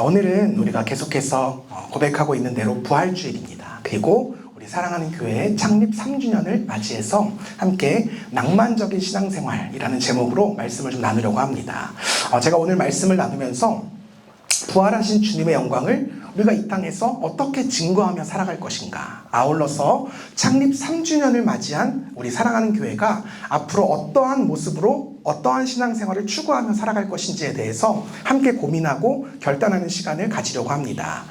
오늘은 우리가 계속해서 고백하고 있는 대로 부활주일입니다. 그리고 우리 사랑하는 교회 창립 3주년을 맞이해서 함께 낭만적인 신앙생활이라는 제목으로 말씀을 좀 나누려고 합니다. 제가 오늘 말씀을 나누면서 부활하신 주님의 영광을 우리가 이 땅에서 어떻게 증거하며 살아갈 것인가, 아울러서 창립 3주년을 맞이한 우리 사랑하는 교회가 앞으로 어떠한 모습으로 어떠한 신앙생활을 추구하며 살아갈 것인지에 대해서 함께 고민하고 결단하는 시간을 가지려고 합니다.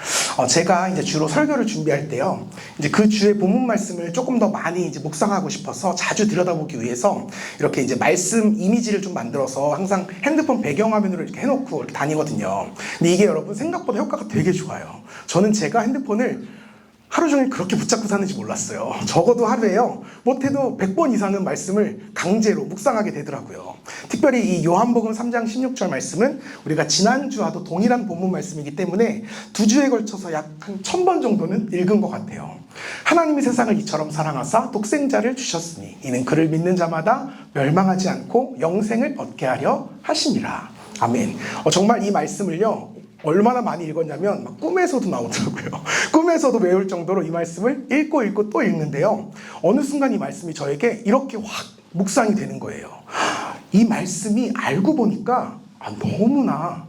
제가 이제 주로 설교를 준비할 때요, 이제 그 주의 본문 말씀을 조금 더 많이 이제 묵상하고 싶어서 자주 들여다보기 위해서 이렇게 이제 말씀 이미지를 좀 만들어서 항상 핸드폰 배경화면으로 이렇게 해놓고 이렇게 다니거든요. 근데 이게 여러분 생각보다 효과가 되게 좋아요. 저는 제가 핸드폰을 하루 종일 그렇게 붙잡고 사는지 몰랐어요. 적어도 하루에요, 못해도 100번 이상은 말씀을 강제로 묵상하게 되더라고요. 특별히 이 요한복음 3장 16절 말씀은 우리가 지난주와도 동일한 본문 말씀이기 때문에 2주에 걸쳐서 약 한 1000번 정도는 읽은 것 같아요. 하나님이 세상을 이처럼 사랑하사 독생자를 주셨으니 이는 그를 믿는 자마다 멸망하지 않고 영생을 얻게 하려 하심이라. 아멘. 정말 이 말씀을요, 얼마나 많이 읽었냐면 막 꿈에서도 나오더라고요. 꿈에서도 외울 정도로 이 말씀을 읽고 또 읽는데요, 어느 순간 이 말씀이 저에게 이렇게 확 묵상이 되는 거예요. 이 말씀이 알고 보니까 너무나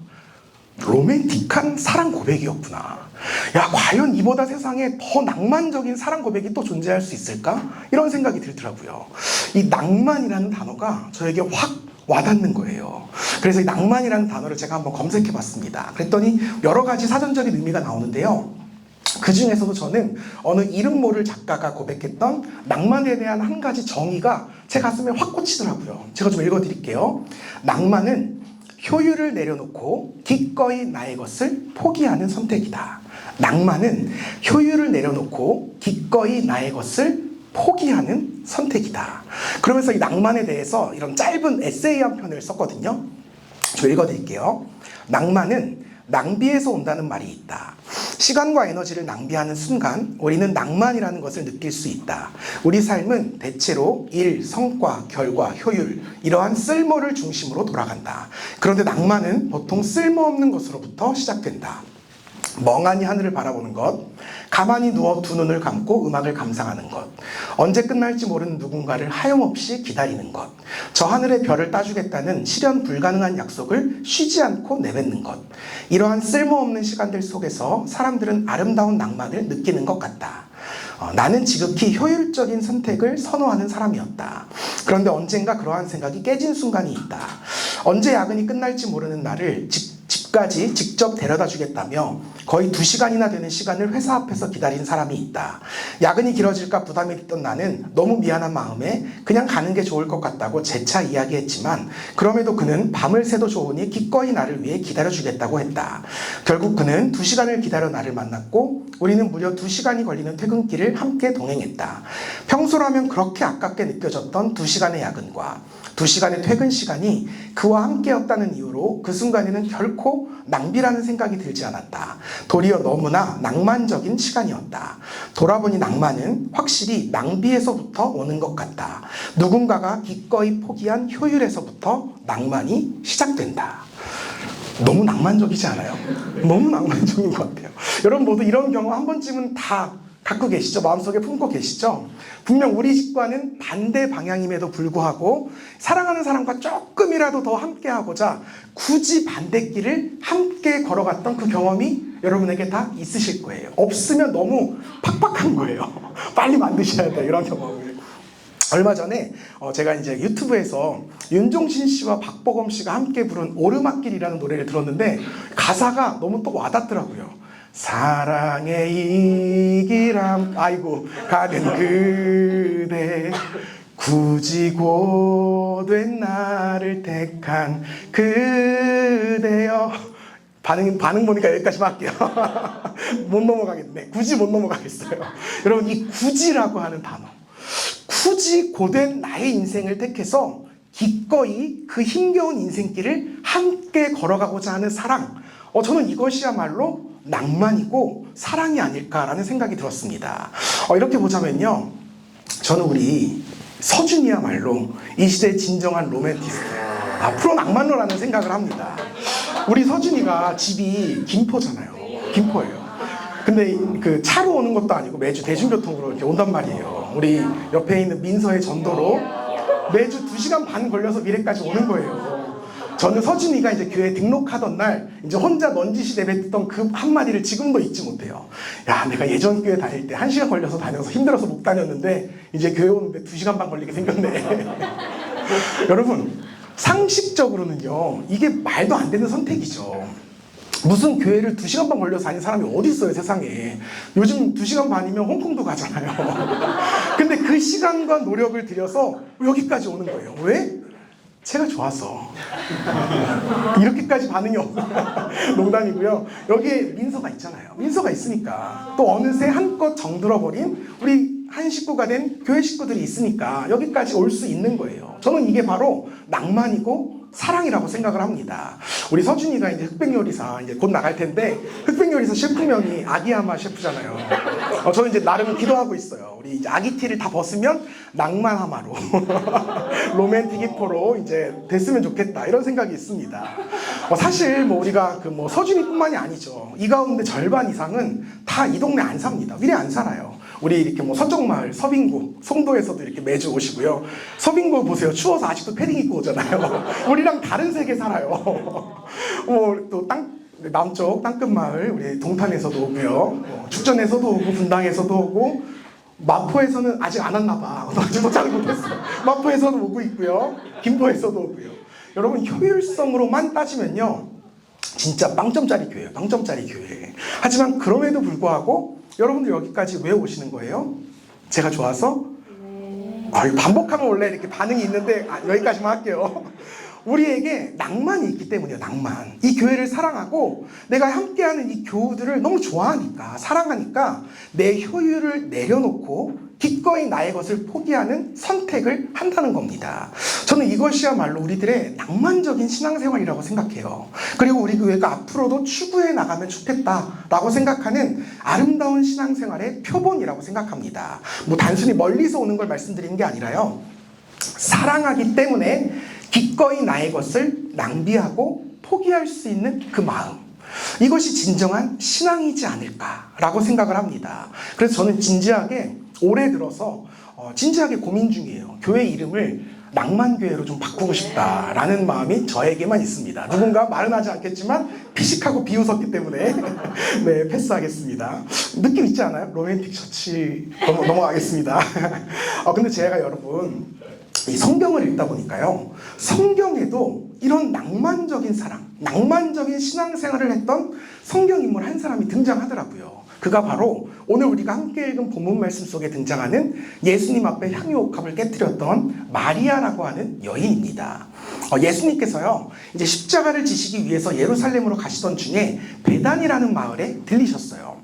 로맨틱한 사랑 고백이었구나. 야, 과연 이보다 세상에 더 낭만적인 사랑 고백이 또 존재할 수 있을까? 이런 생각이 들더라고요. 이 낭만이라는 단어가 저에게 확 와닿는 거예요. 그래서 이 낭만이라는 단어를 제가 한번 검색해 봤습니다. 그랬더니 여러 가지 사전적인 의미가 나오는데요, 그 중에서도 저는 어느 이름 모를 작가가 고백했던 낭만에 대한 한 가지 정의가 제 가슴에 확 꽂히더라고요. 제가 좀 읽어드릴게요. 낭만은 효율을 내려놓고 기꺼이 나의 것을 포기하는 선택이다. 낭만은 효율을 내려놓고 기꺼이 나의 것을 포기하는 선택이다. 그러면서 이 낭만에 대해서 이런 짧은 에세이 한 편을 썼거든요. 저 읽어드릴게요. 낭만은 낭비에서 온다는 말이 있다. 시간과 에너지를 낭비하는 순간 우리는 낭만이라는 것을 느낄 수 있다. 우리 삶은 대체로 일, 성과, 결과, 효율, 이러한 쓸모를 중심으로 돌아간다. 그런데 낭만은 보통 쓸모없는 것으로부터 시작된다. 멍하니 하늘을 바라보는 것, 가만히 누워 두 눈을 감고 음악을 감상하는 것, 언제 끝날지 모르는 누군가를 하염없이 기다리는 것, 저 하늘의 별을 따주겠다는 실현 불가능한 약속을 쉬지 않고 내뱉는 것, 이러한 쓸모없는 시간들 속에서 사람들은 아름다운 낭만을 느끼는 것 같다. 나는 지극히 효율적인 선택을 선호하는 사람이었다. 그런데 언젠가 그러한 생각이 깨진 순간이 있다. 언제 야근이 끝날지 모르는 나를 집까지 직접 데려다 주겠다며 거의 2시간이나 되는 시간을 회사 앞에서 기다린 사람이 있다. 야근이 길어질까 부담이 됐던 나는 너무 미안한 마음에 그냥 가는 게 좋을 것 같다고 재차 이야기했지만, 그럼에도 그는 밤을 새도 좋으니 기꺼이 나를 위해 기다려주겠다고 했다. 결국 그는 2시간을 기다려 나를 만났고 우리는 무려 2시간이 걸리는 퇴근길을 함께 동행했다. 평소라면 그렇게 아깝게 느껴졌던 2시간의 야근과 2시간의 퇴근 시간이 그와 함께였다는 이유로 그 순간에는 결코 낭비라는 생각이 들지 않았다. 도리어 너무나 낭만적인 시간이었다. 돌아보니 낭만은 확실히 낭비에서부터 오는 것 같다. 누군가가 기꺼이 포기한 효율에서부터 낭만이 시작된다. 너무 낭만적이지 않아요? 너무 낭만적인 것 같아요. 여러분 모두 이런 경험 한 번쯤은 다 갖고 계시죠? 마음속에 품고 계시죠? 분명 우리 집과는 반대 방향임에도 불구하고 사랑하는 사람과 조금이라도 더 함께하고자 굳이 반대길을 함께 걸어갔던 그 경험이 여러분에게 다 있으실 거예요. 없으면 너무 팍팍한 거예요. 빨리 만드셔야 돼요, 이런 경험을. 얼마 전에 제가 이제 유튜브에서 윤종신 씨와 박보검 씨가 함께 부른 오르막길이라는 노래를 들었는데 가사가 너무 또 와닿더라고요. 사랑의 이기람 아이고 가는 그대, 굳이 고된 나를 택한 그대여. 반응 보니까 여기까지만 할게요. 못 넘어가겠네. 굳이 못 넘어가겠어요. 여러분, 이 굳이라고 하는 단어, 굳이 고된 나의 인생을 택해서 기꺼이 그 힘겨운 인생길을 함께 걸어가고자 하는 사랑, 저는 이것이야말로 낭만이고 사랑이 아닐까라는 생각이 들었습니다. 이렇게 보자면요, 저는 우리 서준이야말로 이 시대의 진정한 로맨티스트, 프로 낭만러라는 생각을 합니다. 우리 서준이가 집이 김포잖아요. 김포예요. 근데 그 차로 오는 것도 아니고 매주 대중교통으로 이렇게 온단 말이에요. 우리 옆에 있는 민서의 전도로 매주 2시간 반 걸려서 미래까지 오는 거예요. 저는 서준이가 이제 교회 등록하던 날 이제 혼자 넌지시 내뱉던 그 한마디를 지금도 잊지 못해요. 야, 내가 예전 교회 다닐 때 1시간 걸려서 다녀서 힘들어서 못 다녔는데 이제 교회 오는데 2시간 반 걸리게 생겼네. 여러분, 상식적으로는요, 이게 말도 안 되는 선택이죠. 무슨 교회를 2시간 반 걸려서 다니는 사람이 어디 있어요, 세상에. 요즘 2시간 반이면 홍콩도 가잖아요. 근데 그 시간과 노력을 들여서 여기까지 오는 거예요. 왜? 제가 좋아서. 이렇게까지 반응이 없어요. 농담이고요. 여기에 민서가 있잖아요. 민서가 있으니까. 또 어느새 한껏 정들어버린 우리 한 식구가 된 교회 식구들이 있으니까 여기까지 올 수 있는 거예요. 저는 이게 바로 낭만이고 사랑이라고 생각을 합니다. 우리 서준이가 이제 흑백요리사 이제 곧 나갈 텐데 흑백요리사 셰프명이 아기야마 셰프잖아요. 저는 이제 나름 기도하고 있어요. 우리 이제 아기티를 다 벗으면 낭만하마로 로맨틱 히포로 이제 됐으면 좋겠다 이런 생각이 있습니다. 사실 뭐 우리가 그 뭐 서준이뿐만이 아니죠. 이 가운데 절반 이상은 다 이 동네 안 삽니다. 위례 안 살아요. 우리 이렇게 뭐 서쪽마을, 서빙구, 송도에서도 이렇게 매주 오시고요. 서빙구 보세요. 추워서 아직도 패딩 입고 오잖아요. 우리랑 다른 세계 살아요. 또 남쪽 땅끝마을, 우리 동탄에서도 오고요. 축전에서도 오고, 분당에서도 오고, 마포에서는 아직 안 왔나 봐. 아직 도착을 못했어. 마포에서도 오고 있고요. 김포에서도 오고요. 여러분, 효율성으로만 따지면요. 진짜 빵점짜리 교회예요. 빵점짜리 교회. 하지만 그럼에도 불구하고 여러분들 여기까지 왜 오시는 거예요? 제가 좋아서? 반복하면 원래 이렇게 반응이 있는데 여기까지만 할게요. 우리에게 낭만이 있기 때문이에요. 낭만. 이 교회를 사랑하고 내가 함께하는 이 교우들을 너무 좋아하니까, 사랑하니까 내 효율을 내려놓고 기꺼이 나의 것을 포기하는 선택을 한다는 겁니다. 저는 이것이야말로 우리들의 낭만적인 신앙생활이라고 생각해요. 그리고 우리 교회가 앞으로도 추구해 나가면 좋겠다라고 생각하는 아름다운 신앙생활의 표본이라고 생각합니다. 뭐 단순히 멀리서 오는 걸 말씀드리는 게 아니라요. 사랑하기 때문에 기꺼이 나의 것을 낭비하고 포기할 수 있는 그 마음. 이것이 진정한 신앙이지 않을까라고 생각을 합니다. 그래서 저는 진지하게 올해 들어서 진지하게 고민 중이에요. 교회 이름을 낭만교회로 좀 바꾸고 싶다라는 마음이 저에게만 있습니다. 누군가 말은 하지 않겠지만 피식하고 비웃었기 때문에 네, 패스하겠습니다. 느낌 있지 않아요? 로맨틱 처치 넘어가겠습니다. 근데 제가 여러분 이 성경을 읽다 보니까요. 성경에도 이런 낭만적인 사랑, 낭만적인 신앙생활을 했던 성경인물 한 사람이 등장하더라고요. 그가 바로 오늘 우리가 함께 읽은 본문 말씀 속에 등장하는 예수님 앞에 향유옥합을 깨뜨렸던 마리아라고 하는 여인입니다. 예수님께서요, 이제 십자가를 지시기 위해서 예루살렘으로 가시던 중에 베단이라는 마을에 들리셨어요.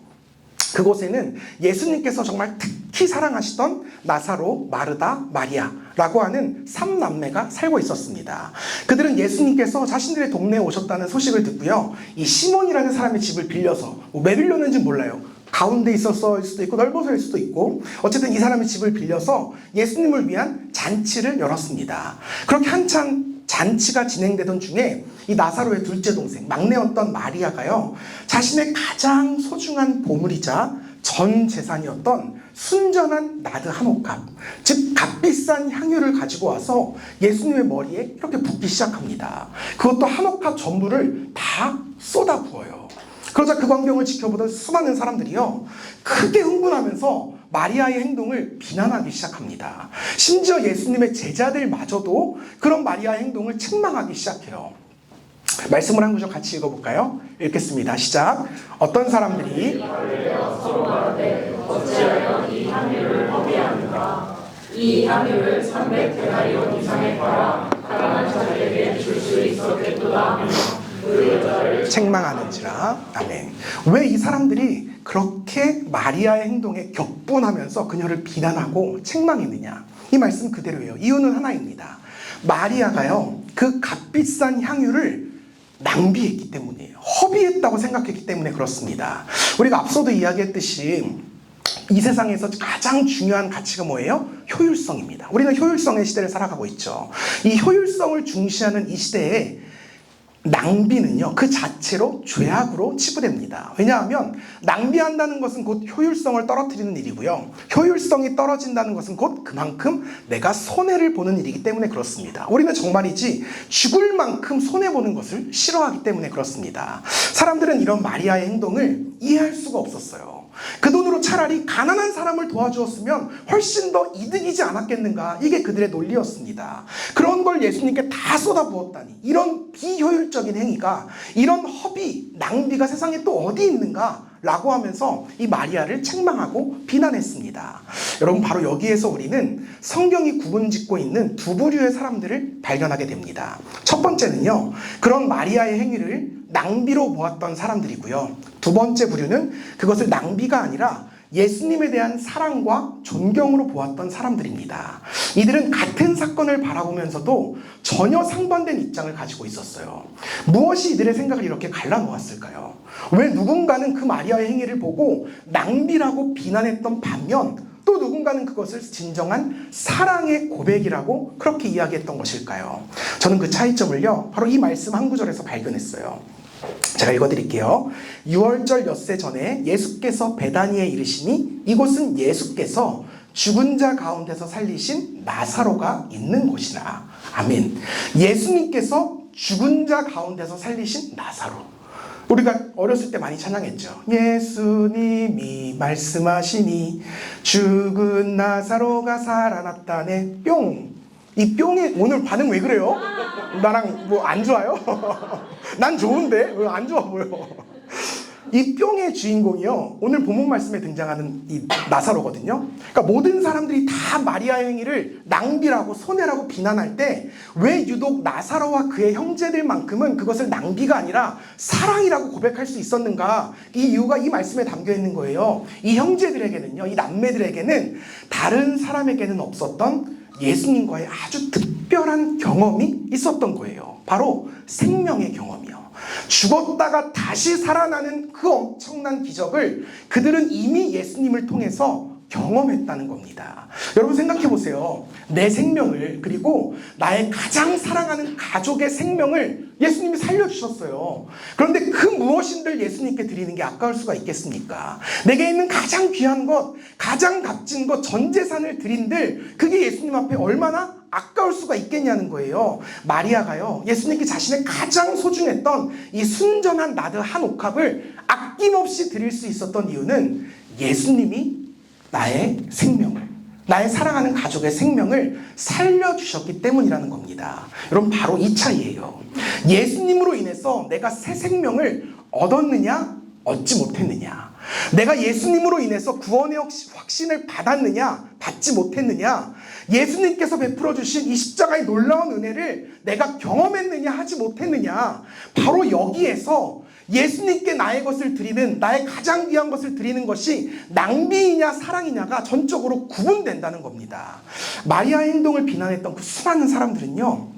그곳에는 예수님께서 정말 특히 사랑하시던 나사로, 마르다, 마리아라고 하는 3남매가 살고 있었습니다. 그들은 예수님께서 자신들의 동네에 오셨다는 소식을 듣고요. 이 시몬이라는 사람의 집을 빌려서 왜 빌렸는지 몰라요. 가운데 있어서일 수도 있고 넓어서일 수도 있고 어쨌든 이 사람의 집을 빌려서 예수님을 위한 잔치를 열었습니다. 그렇게 한참 잔치가 진행되던 중에 이 나사로의 둘째 동생, 막내였던 마리아가요, 자신의 가장 소중한 보물이자 전 재산이었던 순전한 나드 한 옥합, 즉 값비싼 향유를 가지고 와서 예수님의 머리에 이렇게 붓기 시작합니다. 그것도 한 옥합 전부를 다 쏟아 부어요. 그러자 그 광경을 지켜보던 수많은 사람들이요, 크게 흥분하면서 마리아의 행동을 비난하기 시작합니다. 심지어 예수님의 제자들마저도 그런 마리아의 행동을 책망하기 시작해요. 말씀을 한 구절 같이 읽어볼까요? 읽겠습니다. 시작. 어떤 사람들이 어찌하여 이 향유를 허비하는가? 이 향유를 300데나리온 이상에 팔아 가난한 자들에게 줄 수 있었겠도다 하며 그 여자를 책망하는지라. 아멘. 왜 이 사람들이 그렇게 마리아의 행동에 격분하면서 그녀를 비난하고 책망했느냐? 이 말씀 그대로예요. 이유는 하나입니다. 마리아가요, 그 값비싼 향유를 낭비했기 때문이에요. 허비했다고 생각했기 때문에 그렇습니다. 우리가 앞서도 이야기했듯이 이 세상에서 가장 중요한 가치가 뭐예요? 효율성입니다. 우리는 효율성의 시대를 살아가고 있죠. 이 효율성을 중시하는 이 시대에 낭비는요, 그 자체로 죄악으로 치부됩니다. 왜냐하면 낭비한다는 것은 곧 효율성을 떨어뜨리는 일이고요. 효율성이 떨어진다는 것은 곧 그만큼 내가 손해를 보는 일이기 때문에 그렇습니다. 우리는 정말이지 죽을 만큼 손해보는 것을 싫어하기 때문에 그렇습니다. 사람들은 이런 마리아의 행동을 이해할 수가 없었어요. 그 돈으로 차라리 가난한 사람을 도와주었으면 훨씬 더 이득이지 않았겠는가, 이게 그들의 논리였습니다. 그런 걸 예수님께 다 쏟아부었다니, 이런 비효율적인 행위가, 이런 허비, 낭비가 세상에 또 어디 있는가 라고 하면서 이 마리아를 책망하고 비난했습니다. 여러분, 바로 여기에서 우리는 성경이 구분짓고 있는 두 부류의 사람들을 발견하게 됩니다. 첫 번째는요, 그런 마리아의 행위를 낭비로 보았던 사람들이고요. 두 번째 부류는 그것을 낭비가 아니라 예수님에 대한 사랑과 존경으로 보았던 사람들입니다. 이들은 같은 사건을 바라보면서도 전혀 상반된 입장을 가지고 있었어요. 무엇이 이들의 생각을 이렇게 갈라놓았을까요? 왜 누군가는 그 마리아의 행위를 보고 낭비라고 비난했던 반면 또 누군가는 그것을 진정한 사랑의 고백이라고 그렇게 이야기했던 것일까요? 저는 그 차이점을요, 바로 이 말씀 한 구절에서 발견했어요. 제가 읽어드릴게요. 6월절 엿새 전에 예수께서 베다니에 이르시니 이곳은 예수께서 죽은 자 가운데서 살리신 나사로가 있는 곳이라. 아멘. 예수님께서 죽은 자 가운데서 살리신 나사로. 우리가 어렸을 때 많이 찬양했죠. 예수님이 말씀하시니 죽은 나사로가 살아났다네. 뿅. 이 뿅이 오늘 반응 왜 그래요? 나랑 뭐 안 좋아요? 난 좋은데 왜 안 좋아 보여? 이 뿅의 주인공이요, 오늘 본문 말씀에 등장하는 이 나사로거든요. 그러니까 모든 사람들이 다 마리아의 행위를 낭비라고 손해라고 비난할 때 왜 유독 나사로와 그의 형제들만큼은 그것을 낭비가 아니라 사랑이라고 고백할 수 있었는가? 이 이유가 이 말씀에 담겨 있는 거예요. 이 형제들에게는요, 이 남매들에게는 다른 사람에게는 없었던 예수님과의 아주 특별한 경험이 있었던 거예요. 바로 생명의 경험이요. 죽었다가 다시 살아나는 그 엄청난 기적을 그들은 이미 예수님을 통해서 경험했다는 겁니다. 여러분 생각해 보세요. 내 생명을, 그리고 나의 가장 사랑하는 가족의 생명을 예수님이 살려주셨어요. 그런데 그 무엇인들 예수님께 드리는 게 아까울 수가 있겠습니까? 내게 있는 가장 귀한 것, 가장 값진 것, 전 재산을 드린들 그게 예수님 앞에 얼마나 아까울 수가 있겠냐는 거예요. 마리아가요, 예수님께 자신의 가장 소중했던 이 순전한 나드 한 옥합을 아낌없이 드릴 수 있었던 이유는 예수님이 나의 생명을, 나의 사랑하는 가족의 생명을 살려주셨기 때문이라는 겁니다. 여러분, 바로 이 차이예요. 예수님으로 인해서 내가 새 생명을 얻었느냐, 얻지 못했느냐. 내가 예수님으로 인해서 구원의 확신을 받았느냐, 받지 못했느냐. 예수님께서 베풀어 주신 이 십자가의 놀라운 은혜를 내가 경험했느냐, 하지 못했느냐. 바로 여기에서 예수님께 나의 것을 드리는, 나의 가장 귀한 것을 드리는 것이 낭비이냐 사랑이냐가 전적으로 구분된다는 겁니다. 마리아의 행동을 비난했던 그 수많은 사람들은요,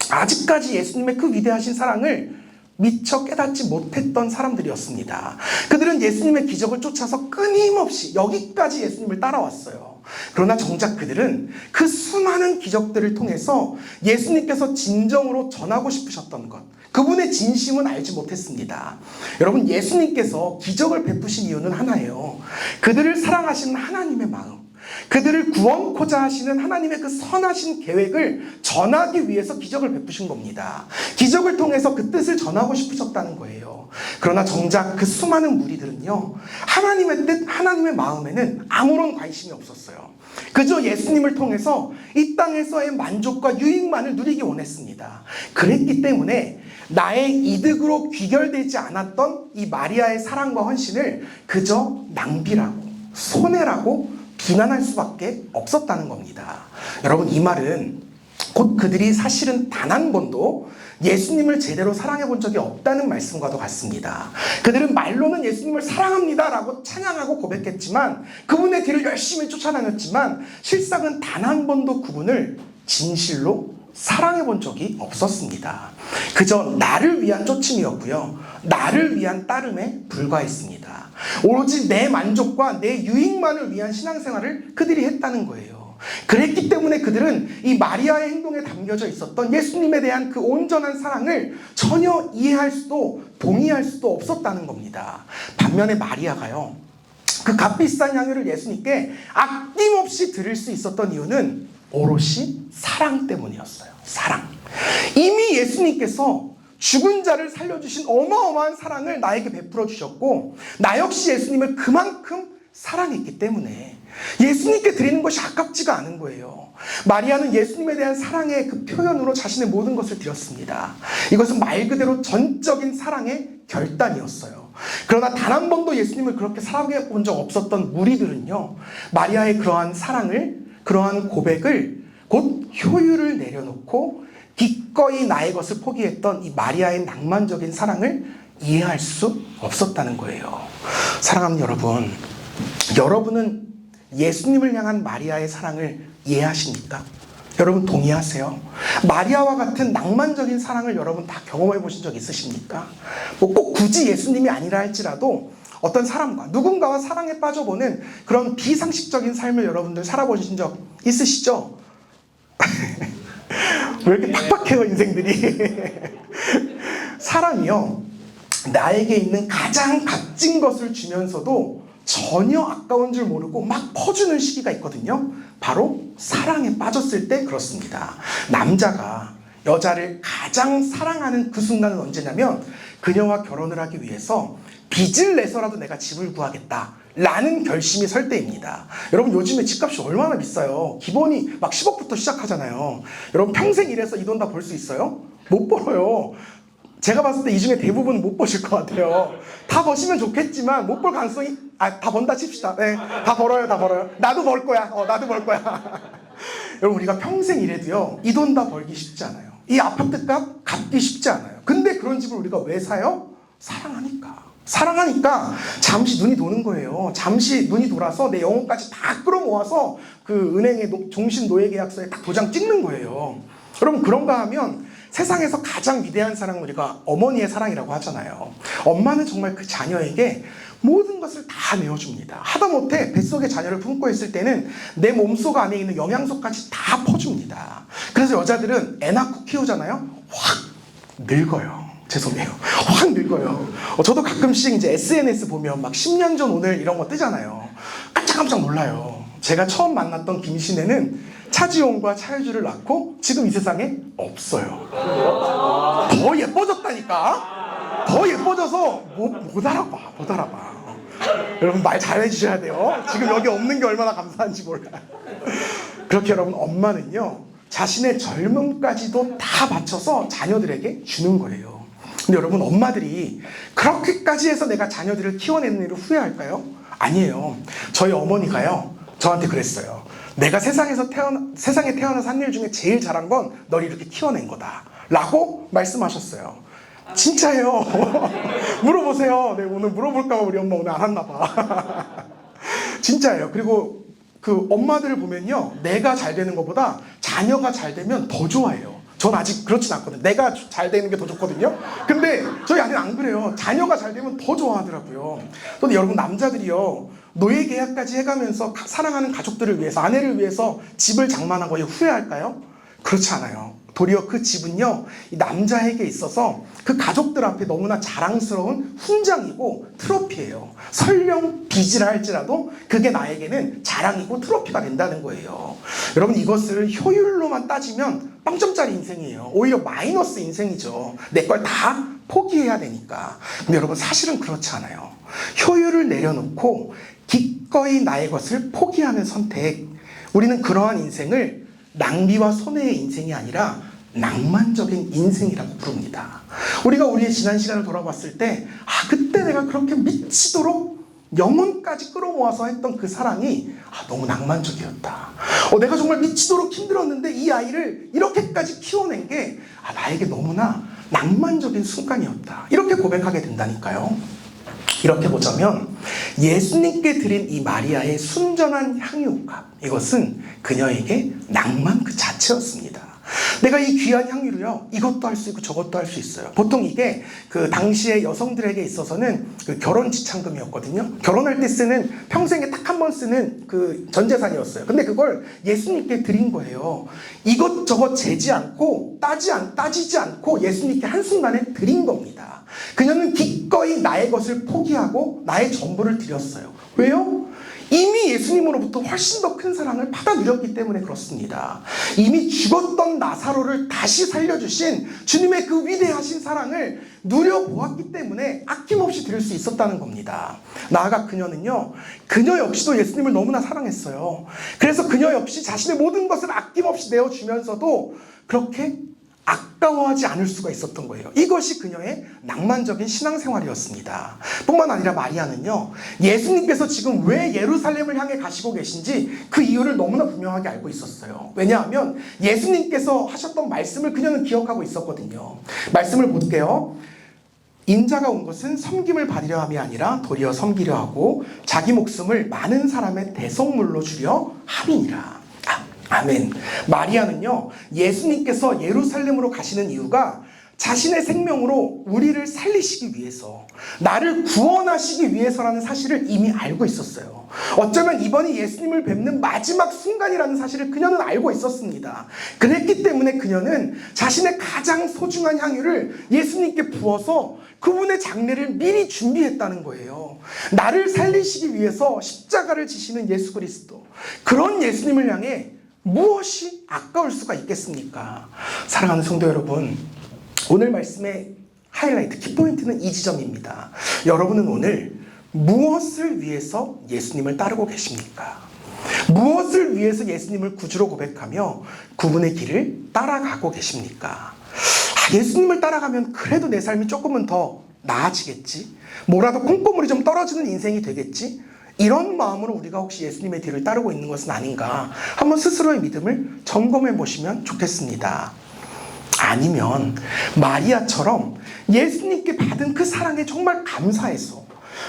아직까지 예수님의 그 위대하신 사랑을 미처 깨닫지 못했던 사람들이었습니다. 그들은 예수님의 기적을 쫓아서 끊임없이 여기까지 예수님을 따라왔어요. 그러나 정작 그들은 그 수많은 기적들을 통해서 예수님께서 진정으로 전하고 싶으셨던 것, 그분의 진심은 알지 못했습니다. 여러분, 예수님께서 기적을 베푸신 이유는 하나예요. 그들을 사랑하시는 하나님의 마음, 그들을 구원코자 하시는 하나님의 그 선하신 계획을 전하기 위해서 기적을 베푸신 겁니다. 기적을 통해서 그 뜻을 전하고 싶으셨다는 거예요. 그러나 정작 그 수많은 무리들은요, 하나님의 뜻, 하나님의 마음에는 아무런 관심이 없었어요. 그저 예수님을 통해서 이 땅에서의 만족과 유익만을 누리기 원했습니다. 그랬기 때문에 나의 이득으로 귀결되지 않았던 이 마리아의 사랑과 헌신을 그저 낭비라고, 손해라고 비난할 수밖에 없었다는 겁니다. 여러분, 이 말은 곧 그들이 사실은 단 한 번도 예수님을 제대로 사랑해 본 적이 없다는 말씀과도 같습니다. 그들은 말로는 예수님을 사랑합니다 라고 찬양하고 고백했지만, 그분의 뒤를 열심히 쫓아다녔지만 실상은 단 한 번도 그분을 진실로 사랑해 본 적이 없었습니다. 그저 나를 위한 쫓음이었고요, 나를 위한 따름에 불과했습니다. 오로지 내 만족과 내 유익만을 위한 신앙생활을 그들이 했다는 거예요. 그랬기 때문에 그들은 이 마리아의 행동에 담겨져 있었던 예수님에 대한 그 온전한 사랑을 전혀 이해할 수도 동의할 수도 없었다는 겁니다. 반면에 마리아가요, 그 값비싼 향유를 예수님께 아낌없이 드릴 수 있었던 이유는 오롯이 사랑 때문이었어요. 사랑. 이미 예수님께서 죽은 자를 살려주신 어마어마한 사랑을 나에게 베풀어 주셨고, 나 역시 예수님을 그만큼 사랑했기 때문에 예수님께 드리는 것이 아깝지가 않은 거예요. 마리아는 예수님에 대한 사랑의 그 표현으로 자신의 모든 것을 드렸습니다. 이것은 말 그대로 전적인 사랑의 결단이었어요. 그러나 단 한 번도 예수님을 그렇게 사랑해 본 적 없었던 무리들은요, 마리아의 그러한 사랑을, 그러한 고백을 곧 효율을 내려놓고 기꺼이 나의 것을 포기했던 이 마리아의 낭만적인 사랑을 이해할 수 없었다는 거예요. 사랑하는 여러분, 여러분은 예수님을 향한 마리아의 사랑을 이해하십니까? 여러분 동의하세요? 마리아와 같은 낭만적인 사랑을 여러분 다 경험해 보신 적 있으십니까? 꼭 굳이 예수님이 아니라 할지라도 어떤 사람과 누군가와 사랑에 빠져보는 그런 비상식적인 삶을 여러분들 살아보신 적 있으시죠? 왜 이렇게 팍팍해요 인생들이. 사람이요, 나에게 있는 가장 값진 것을 주면서도 전혀 아까운 줄 모르고 막 퍼주는 시기가 있거든요. 바로 사랑에 빠졌을 때 그렇습니다. 남자가 여자를 가장 사랑하는 그 순간은 언제냐면, 그녀와 결혼을 하기 위해서 빚을 내서라도 내가 집을 구하겠다 라는 결심이 설 때입니다. 여러분 요즘에 집값이 얼마나 비싸요. 기본이 막 10억부터 시작하잖아요. 여러분 평생 일해서 이 돈 다 벌 수 있어요? 못 벌어요. 제가 봤을 때 이 중에 대부분 못 버실 것 같아요. 다 버시면 좋겠지만 못 벌 가능성이, 다 번다 칩시다. 네, 다 벌어요. 나도 벌 거야. 나도 벌 거야. 여러분 우리가 평생 일해도요, 이 돈 다 벌기 쉽지 않아요. 이 아파트값 갚기 쉽지 않아요. 근데 그런 집을 우리가 왜 사요? 사랑하니까 잠시 눈이 도는 거예요. 잠시 눈이 돌아서 내 영혼까지 다 끌어모아서 그 은행의 종신 노예 계약서에 딱 도장 찍는 거예요. 여러분 그런가 하면 세상에서 가장 위대한 사랑은 우리가 어머니의 사랑이라고 하잖아요. 엄마는 정말 그 자녀에게 모든 것을 다 내어줍니다. 하다못해 뱃속에 자녀를 품고 있을 때는 내 몸속 안에 있는 영양소까지 다 퍼줍니다. 그래서 여자들은 애 낳고 키우잖아요. 확 늙어요. 죄송해요. 확 늙어요. 저도 가끔씩 이제 SNS 보면 막 10년 전 오늘 이런 거 뜨잖아요. 깜짝 놀라요. 제가 처음 만났던 김신혜는 차지용과 차유주를 낳고 지금 이 세상에 없어요. 더 예뻐졌다니까. 더 예뻐져서 못 알아봐. 여러분 말 잘해주셔야 돼요. 지금 여기 없는 게 얼마나 감사한지 몰라요. 그렇게 여러분 엄마는요, 자신의 젊음까지도 다 바쳐서 자녀들에게 주는 거예요. 근데 여러분 엄마들이 그렇게까지 해서 내가 자녀들을 키워내는 일을 후회할까요? 아니에요. 저희 어머니가요 저한테 그랬어요. 내가 세상에 태어나서 한 일 중에 제일 잘한 건 널 이렇게 키워낸 거다 라고 말씀하셨어요. 진짜예요. 물어보세요. 네, 오늘 물어볼까 봐 우리 엄마 오늘 안 왔나 봐. 진짜예요. 그리고 그 엄마들을 보면요, 내가 잘 되는 것보다 자녀가 잘 되면 더 좋아해요. 전 아직 그렇진 않거든요. 내가 잘 되는 게 더 좋거든요. 근데 저희 아내는 안 그래요. 자녀가 잘 되면 더 좋아하더라고요. 근데 여러분 남자들이요, 노예 계약까지 해가면서 사랑하는 가족들을 위해서, 아내를 위해서 집을 장만한 거에 후회할까요? 그렇지 않아요. 도리어 그 집은요, 이 남자에게 있어서 그 가족들 앞에 너무나 자랑스러운 훈장이고 트로피예요. 설령 빚이라 할지라도 그게 나에게는 자랑이고 트로피가 된다는 거예요. 여러분 이것을 효율로만 따지면 0점짜리 인생이에요. 오히려 마이너스 인생이죠. 내 걸 다 포기해야 되니까. 근데 여러분 사실은 그렇지 않아요. 효율을 내려놓고 기꺼이 나의 것을 포기하는 선택, 우리는 그러한 인생을 낭비와 손해의 인생이 아니라 낭만적인 인생이라고 부릅니다. 우리가 우리의 지난 시간을 돌아봤을 때, 그때 내가 그렇게 미치도록 영혼까지 끌어모아서 했던 그 사랑이 너무 낭만적이었다. 내가 정말 미치도록 힘들었는데 이 아이를 이렇게까지 키워낸 게 나에게 너무나 낭만적인 순간이었다. 이렇게 고백하게 된다니까요. 이렇게 보자면 예수님께 드린 이 마리아의 순전한 향유값, 이것은 그녀에게 낭만 그 자체였습니다. 내가 이 귀한 향유로요, 이것도 할 수 있고 저것도 할 수 있어요. 보통 이게 그 당시에 여성들에게 있어서는 그 결혼 지참금이었거든요. 결혼할 때 쓰는, 평생에 딱 한 번 쓰는 그 전재산이었어요. 근데 그걸 예수님께 드린 거예요. 이것저것 재지 않고 따지지 않고 예수님께 한순간에 드린 겁니다. 그녀는 기꺼이 나의 것을 포기하고 나의 전부를 드렸어요. 왜요? 이미 예수님으로부터 훨씬 더 큰 사랑을 받아 누렸기 때문에 그렇습니다. 이미 죽었던 나사로를 다시 살려주신 주님의 그 위대하신 사랑을 누려보았기 때문에 아낌없이 드릴 수 있었다는 겁니다. 나아가 그녀는요, 그녀 역시도 예수님을 너무나 사랑했어요. 그래서 그녀 역시 자신의 모든 것을 아낌없이 내어주면서도 그렇게 아까워하지 않을 수가 있었던 거예요. 이것이 그녀의 낭만적인 신앙생활이었습니다. 뿐만 아니라 마리아는요, 예수님께서 지금 왜 예루살렘을 향해 가시고 계신지 그 이유를 너무나 분명하게 알고 있었어요. 왜냐하면 예수님께서 하셨던 말씀을 그녀는 기억하고 있었거든요. 말씀을 볼게요. 인자가 온 것은 섬김을 받으려 함이 아니라 도리어 섬기려 하고 자기 목숨을 많은 사람의 대속물로 주려 함이니라. 아멘. 마리아는요, 예수님께서 예루살렘으로 가시는 이유가 자신의 생명으로 우리를 살리시기 위해서, 나를 구원하시기 위해서라는 사실을 이미 알고 있었어요. 어쩌면 이번이 예수님을 뵙는 마지막 순간이라는 사실을 그녀는 알고 있었습니다. 그랬기 때문에 그녀는 자신의 가장 소중한 향유를 예수님께 부어서 그분의 장례를 미리 준비했다는 거예요. 나를 살리시기 위해서 십자가를 지시는 예수 그리스도, 그런 예수님을 향해 무엇이 아까울 수가 있겠습니까? 사랑하는 성도 여러분, 오늘 말씀의 하이라이트, 키포인트는 이 지점입니다. 여러분은 오늘 무엇을 위해서 예수님을 따르고 계십니까? 무엇을 위해서 예수님을 구주로 고백하며 그분의 길을 따라가고 계십니까? 예수님을 따라가면 그래도 내 삶이 조금은 더 나아지겠지? 뭐라도 콩고물이 좀 떨어지는 인생이 되겠지? 이런 마음으로 우리가 혹시 예수님의 뒤를 따르고 있는 것은 아닌가, 한번 스스로의 믿음을 점검해 보시면 좋겠습니다. 아니면 마리아처럼 예수님께 받은 그 사랑에 정말 감사해서,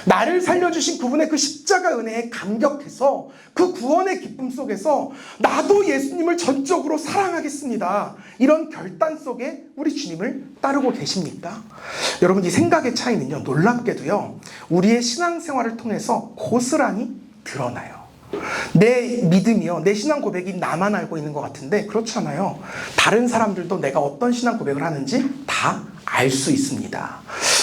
나를 살려주신 그분의 그 십자가 은혜에 감격해서 그 구원의 기쁨 속에서 나도 예수님을 전적으로 사랑하겠습니다, 이런 결단 속에 우리 주님을 따르고 계십니까? 여러분, 이 생각의 차이는요, 놀랍게도요, 우리의 신앙생활을 통해서 고스란히 드러나요. 내 믿음이요, 내 신앙 고백이 나만 알고 있는 것 같은데 그렇잖아요. 다른 사람들도 내가 어떤 신앙 고백을 하는지 다 알 수 있습니다.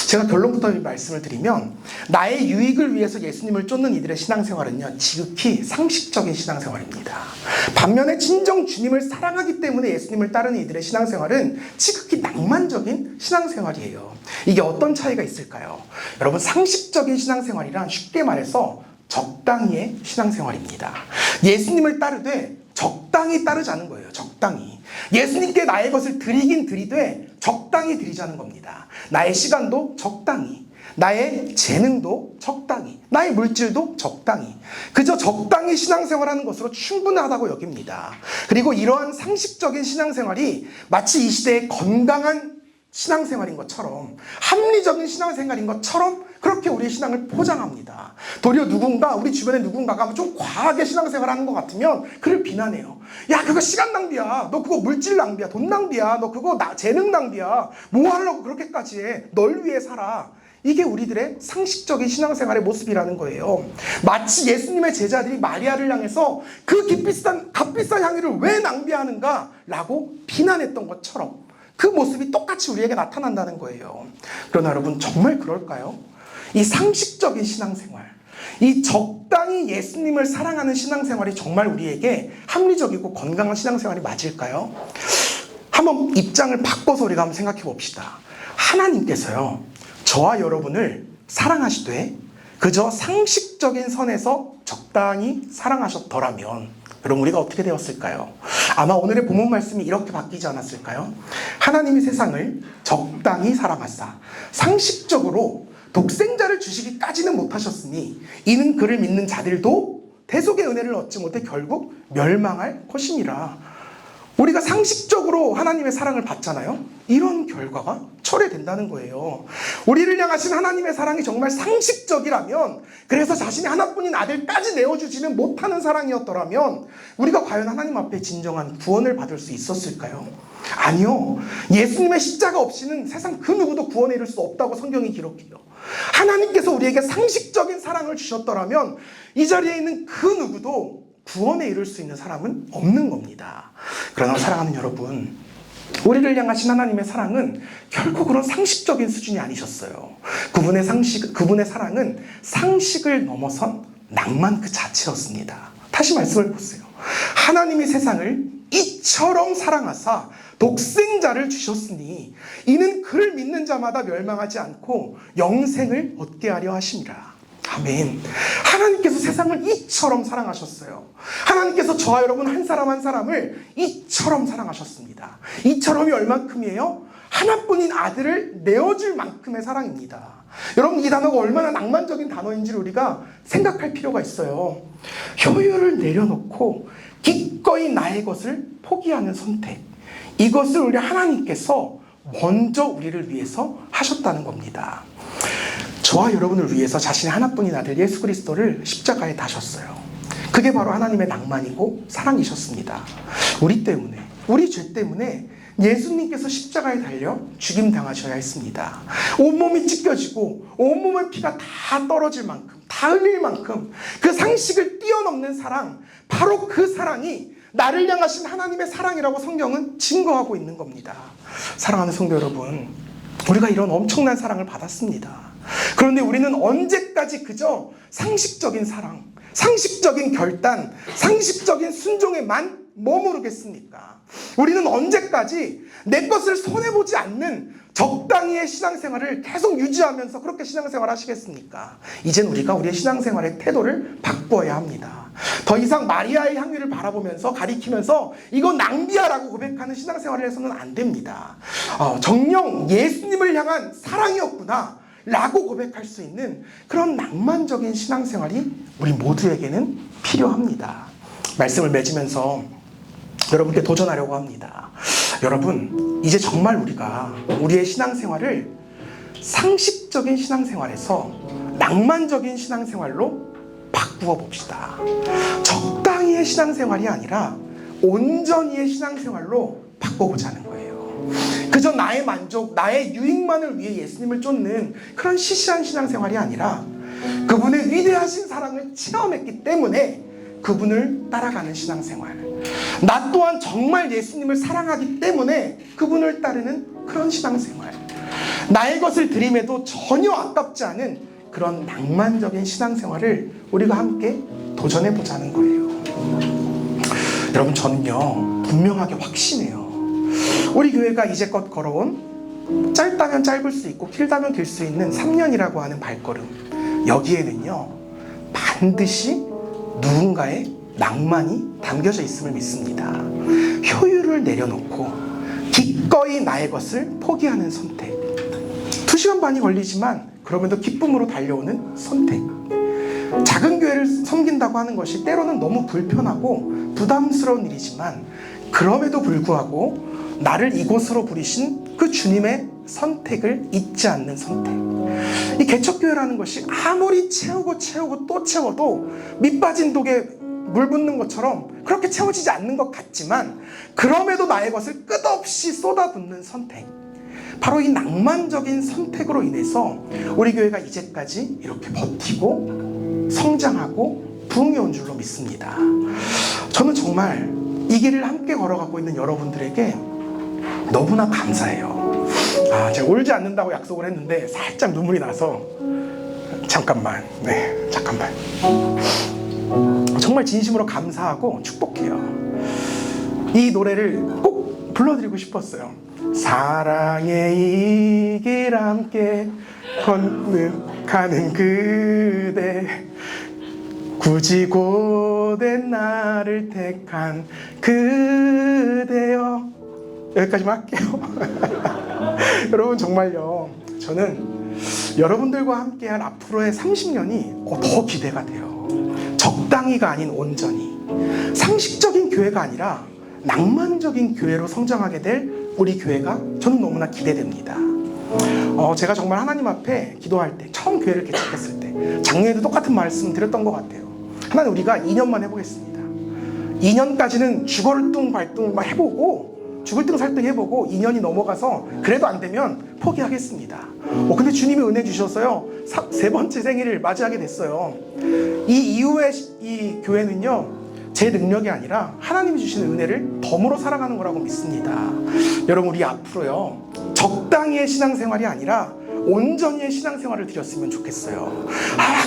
제가 결론부터 말씀을 드리면, 나의 유익을 위해서 예수님을 쫓는 이들의 신앙생활은요, 지극히 상식적인 신앙생활입니다. 반면에 진정 주님을 사랑하기 때문에 예수님을 따르는 이들의 신앙생활은 지극히 낭만적인 신앙생활이에요. 이게 어떤 차이가 있을까요? 여러분, 상식적인 신앙생활이란 쉽게 말해서 적당히의 신앙생활입니다. 예수님을 따르되 적당히 따르자는 거예요. 적당히. 예수님께 나의 것을 드리긴 드리되 적당히 드리자는 겁니다. 나의 시간도 적당히, 나의 재능도 적당히, 나의 물질도 적당히, 그저 적당히 신앙생활하는 것으로 충분하다고 여깁니다. 그리고 이러한 상식적인 신앙생활이 마치 이 시대의 건강한 신앙생활인 것처럼, 합리적인 신앙생활인 것처럼 그렇게 우리의 신앙을 포장합니다. 도리어 누군가, 우리 주변에 누군가가 좀 과하게 신앙생활하는 것 같으면 그를 비난해요. 야, 그거 시간 낭비야. 너 그거 물질 낭비야. 돈 낭비야. 너 그거 재능 낭비야. 뭐 하려고 그렇게까지 해. 널 위해 살아. 이게 우리들의 상식적인 신앙생활의 모습이라는 거예요. 마치 예수님의 제자들이 마리아를 향해서 그 값비싼 향유를 왜 낭비하는가 라고 비난했던 것처럼 그 모습이 똑같이 우리에게 나타난다는 거예요. 그러나 여러분, 정말 그럴까요? 이 상식적인 신앙생활, 이 적당히 예수님을 사랑하는 신앙생활이 정말 우리에게 합리적이고 건강한 신앙생활이 맞을까요? 한번 입장을 바꿔서 우리가 한번 생각해 봅시다. 하나님께서요, 저와 여러분을 사랑하시되 그저 상식적인 선에서 적당히 사랑하셨더라면 여러분, 우리가 어떻게 되었을까요? 아마 오늘의 본문 말씀이 이렇게 바뀌지 않았을까요? 하나님이 세상을 적당히 사랑하사 상식적으로 독생자를 주시기까지는 못하셨으니 이는 그를 믿는 자들도 대속의 은혜를 얻지 못해 결국 멸망할 것이니라. 우리가 상식적으로 하나님의 사랑을 받잖아요. 이런 결과가 철회된다는 거예요. 우리를 향하신 하나님의 사랑이 정말 상식적이라면, 그래서 자신의 하나뿐인 아들까지 내어주지는 못하는 사랑이었더라면 우리가 과연 하나님 앞에 진정한 구원을 받을 수 있었을까요? 아니요. 예수님의 십자가 없이는 세상 그 누구도 구원에 이를 수 없다고 성경이 기록해요. 하나님께서 우리에게 상식적인 사랑을 주셨더라면 이 자리에 있는 그 누구도 구원에 이를 수 있는 사람은 없는 겁니다. 그러나 사랑하는 여러분, 우리를 향하신 하나님의 사랑은 결코 그런 상식적인 수준이 아니셨어요. 그분의 사랑은 상식을 넘어선 낭만 그 자체였습니다. 다시 말씀을 보세요. 하나님이 세상을 이처럼 사랑하사 독생자를 주셨으니 이는 그를 믿는 자마다 멸망하지 않고 영생을 얻게 하려 하심이라. 아멘. 하나님께서 세상을 이처럼 사랑하셨어요. 하나님께서 저와 여러분 한 사람 한 사람을 이처럼 사랑하셨습니다. 이처럼이 얼만큼이에요? 하나뿐인 아들을 내어줄 만큼의 사랑입니다. 여러분, 이 단어가 얼마나 낭만적인 단어인지를 우리가 생각할 필요가 있어요. 효율을 내려놓고 기꺼이 나의 것을 포기하는 선택, 이것을 우리 하나님께서 먼저 우리를 위해서 하셨다는 겁니다. 저와 여러분을 위해서 자신의 하나뿐인 아들 예수 그리스도를 십자가에 다셨어요. 그게 바로 하나님의 낭만이고 사랑이셨습니다. 우리 때문에, 우리 죄 때문에 예수님께서 십자가에 달려 죽임당하셔야 했습니다. 온몸이 찢겨지고 온몸의 피가 다 떨어질 만큼, 다 흘릴 만큼 그 상식을 뛰어넘는 사랑, 바로 그 사랑이 나를 향하신 하나님의 사랑이라고 성경은 증거하고 있는 겁니다. 사랑하는 성도 여러분, 우리가 이런 엄청난 사랑을 받았습니다. 그런데 우리는 언제까지 그저 상식적인 사랑, 상식적인 결단, 상식적인 순종에만 머무르겠습니까? 우리는 언제까지 내 것을 손해보지 않는 적당히의 신앙생활을 계속 유지하면서 그렇게 신앙생활 하시겠습니까? 이젠 우리가 우리의 신앙생활의 태도를 바꿔야 합니다. 더 이상 마리아의 향유를 바라보면서 가리키면서 이건 낭비야라고 고백하는 신앙생활을 해서는 안 됩니다. 정녕 예수님을 향한 사랑이었구나 라고 고백할 수 있는 그런 낭만적인 신앙생활이 우리 모두에게는 필요합니다. 말씀을 맺으면서 여러분께 도전하려고 합니다. 여러분, 이제 정말 우리가 우리의 신앙생활을 상식적인 신앙생활에서 낭만적인 신앙생활로 바꾸어 봅시다. 적당히의 신앙생활이 아니라 온전히의 신앙생활로 바꿔보자는 거예요. 그저 나의 만족, 나의 유익만을 위해 예수님을 쫓는 그런 시시한 신앙생활이 아니라 그분의 위대하신 사랑을 체험했기 때문에 그분을 따라가는 신앙생활, 나 또한 정말 예수님을 사랑하기 때문에 그분을 따르는 그런 신앙생활, 나의 것을 드림에도 전혀 아깝지 않은 그런 낭만적인 신앙생활을 우리가 함께 도전해보자는 거예요. 여러분, 저는요 분명하게 확신해요. 우리 교회가 이제껏 걸어온 짧다면 짧을 수 있고 길다면 길 수 있는 3년이라고 하는 발걸음, 여기에는요 반드시 누군가의 낭만이 담겨져 있음을 믿습니다. 효율을 내려놓고 기꺼이 나의 것을 포기하는 선택, 2시간 반이 걸리지만 그럼에도 기쁨으로 달려오는 선택, 작은 교회를 섬긴다고 하는 것이 때로는 너무 불편하고 부담스러운 일이지만 그럼에도 불구하고 나를 이곳으로 부르신 그 주님의 선택을 잊지 않는 선택. 이 개척교회라는 것이 아무리 채우고 또 채워도 밑 빠진 독에 물 붓는 것처럼 그렇게 채워지지 않는 것 같지만 그럼에도 나의 것을 끝없이 쏟아붓는 선택, 바로 이 낭만적인 선택으로 인해서 우리 교회가 이제까지 이렇게 버티고 성장하고 부흥해온 줄로 믿습니다. 저는 정말 이 길을 함께 걸어가고 있는 여러분들에게 너무나 감사해요. 제가 울지 않는다고 약속을 했는데 살짝 눈물이 나서 잠깐만. 정말 진심으로 감사하고 축복해요. 이 노래를 꼭 불러드리고 싶었어요. 사랑의 이 길 함께 가는 그대, 굳이 고된 나를 택한 그대여. 여기까지만 할게요. 여러분, 정말요 저는 여러분들과 함께할 앞으로의 30년이 더 기대가 돼요. 적당히가 아닌 온전히, 상식적인 교회가 아니라 낭만적인 교회로 성장하게 될 우리 교회가 저는 너무나 기대됩니다. 제가 정말 하나님 앞에 기도할 때, 처음 교회를 개척했을 때, 작년에도 똑같은 말씀 드렸던 것 같아요. 하나님, 우리가 2년만 해보겠습니다. 2년까지는 죽을둥 발둥 막 해보고, 죽을둥 살둥 해보고 2년이 넘어가서 그래도 안 되면 포기하겠습니다. 근데 주님이 은혜 주셔서요, 세 번째 생일을 맞이하게 됐어요. 이 이후에 이 교회는요, 제 능력이 아니라 하나님이 주시는 은혜를 덤으로 살아가는 거라고 믿습니다. 여러분, 우리 앞으로요, 적당히의 신앙생활이 아니라 온전히의 신앙생활을 드렸으면 좋겠어요.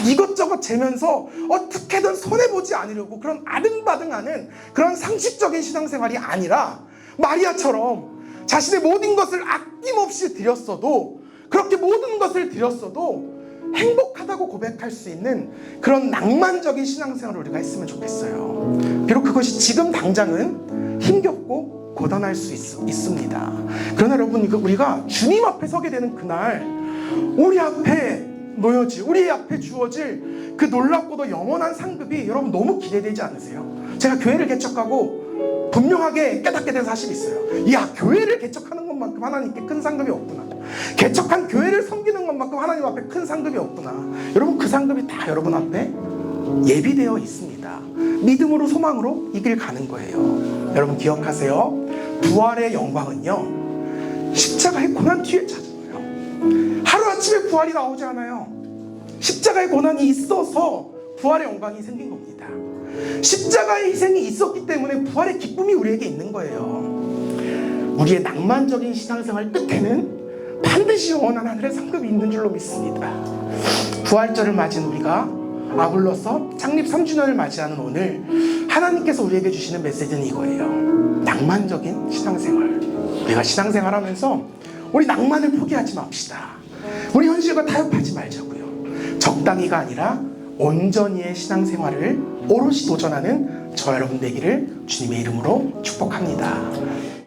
이것저것 재면서 어떻게든 손해보지 않으려고 그런 아등바등하는 그런 상식적인 신앙생활이 아니라 마리아처럼 자신의 모든 것을 아낌없이 드렸어도, 그렇게 모든 것을 드렸어도 행복하다고 고백할 수 있는 그런 낭만적인 신앙생활을 우리가 했으면 좋겠어요. 비록 그것이 지금 당장은 힘겹고 고단할 수 있습니다. 그러나 여러분, 우리가 주님 앞에 서게 되는 그날, 우리 앞에 놓여질, 우리 앞에 주어질 그 놀랍고도 영원한 상급이 여러분 너무 기대되지 않으세요? 제가 교회를 개척하고 분명하게 깨닫게 된 사실이 있어요. 야, 교회를 개척하는 것만큼 하나님께 큰 상급이 없구나. 개척한 교회를 섬기는 것만큼 하나님 앞에 큰 상급이 없구나. 여러분, 그 상급이 다 여러분 앞에 예비되어 있습니다. 믿음으로, 소망으로 이 길 가는 거예요. 여러분 기억하세요. 부활의 영광은요, 십자가의 고난 뒤에 찾아요. 하루아침에 부활이 나오지 않아요. 십자가의 고난이 있어서 부활의 영광이 생긴 겁니다. 십자가의 희생이 있었기 때문에 부활의 기쁨이 우리에게 있는 거예요. 우리의 낭만적인 신앙생활 끝에는 반드시 영원한 하늘의 상급이 있는 줄로 믿습니다. 부활절을 맞은 우리가 아울러서 창립 3주년을 맞이하는 오늘, 하나님께서 우리에게 주시는 메시지는 이거예요. 낭만적인 신앙생활. 우리가 신앙생활하면서 우리 낭만을 포기하지 맙시다. 우리 현실과 타협하지 말자고요. 적당히가 아니라 온전히의 신앙생활을 오롯이 도전하는 저 여러분 되기를 주님의 이름으로 축복합니다.